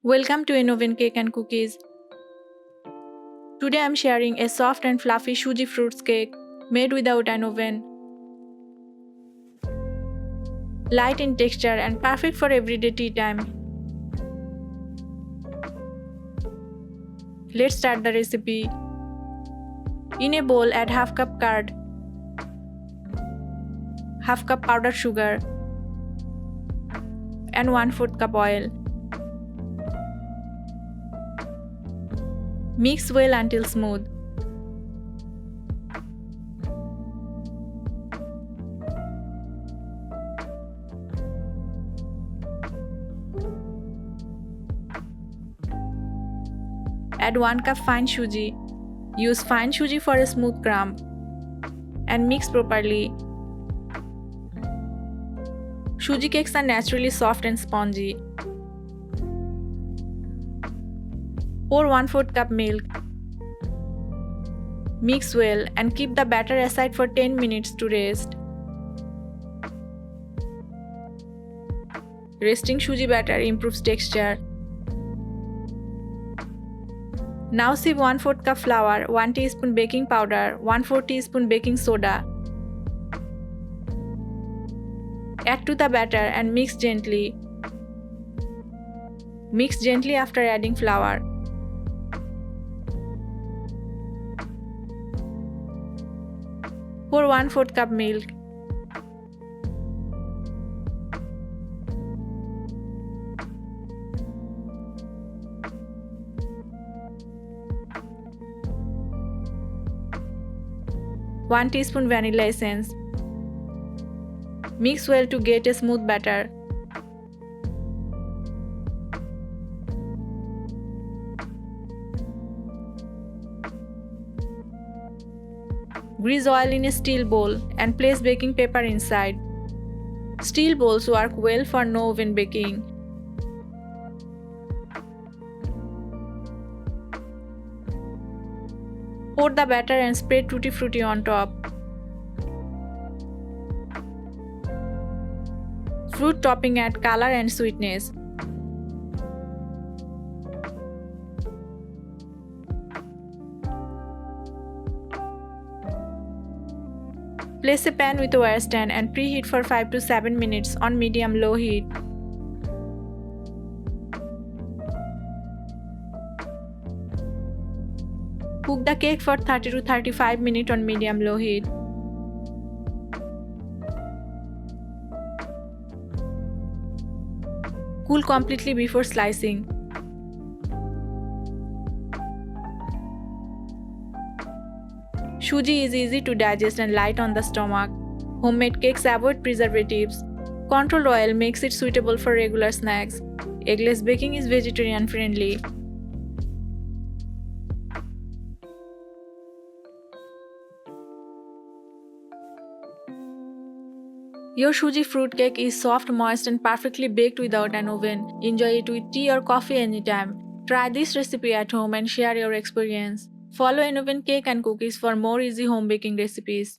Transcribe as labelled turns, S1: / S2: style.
S1: Welcome to Oven Cake and Cookies. Today I am sharing a soft and fluffy Suji fruits cake made without an oven. Light in texture and perfect for everyday tea time. Let's start the recipe. In a bowl, add half cup curd, half cup powdered sugar, and 1/4 cup oil. Mix well until smooth. Add 1 cup fine suji. Use fine suji for a smooth crumb. And mix properly. Suji cakes are naturally soft and spongy. Pour 1/4 cup milk. Mix well and keep the batter aside for 10 minutes to rest. Resting suji batter improves texture. Now sieve 1/4 cup flour, 1 teaspoon baking powder, 1/4 teaspoon baking soda. Add to the batter and mix gently. Mix gently after adding flour. Pour 1/4 cup milk. One teaspoon vanilla essence. Mix well to get a smooth batter. Grease oil in a steel bowl and place baking paper inside. Steel bowls work well for no oven baking. Pour the batter and spread tutti frutti on top. Fruit topping add color and sweetness. Place a pan with a wire stand and preheat for 5 to 7 minutes on medium-low heat. Cook the cake for 30 to 35 minutes on medium-low heat. Cool completely before slicing. Suji is easy to digest and light on the stomach. Homemade cakes avoid preservatives. Controlled oil makes it suitable for regular snacks. Eggless baking is vegetarian friendly. Your Suji fruit cake is soft, moist, and perfectly baked without an oven. Enjoy it with tea or coffee anytime. Try this recipe at home and share your experience. Follow Oven Cake and Cookies for more easy home baking recipes.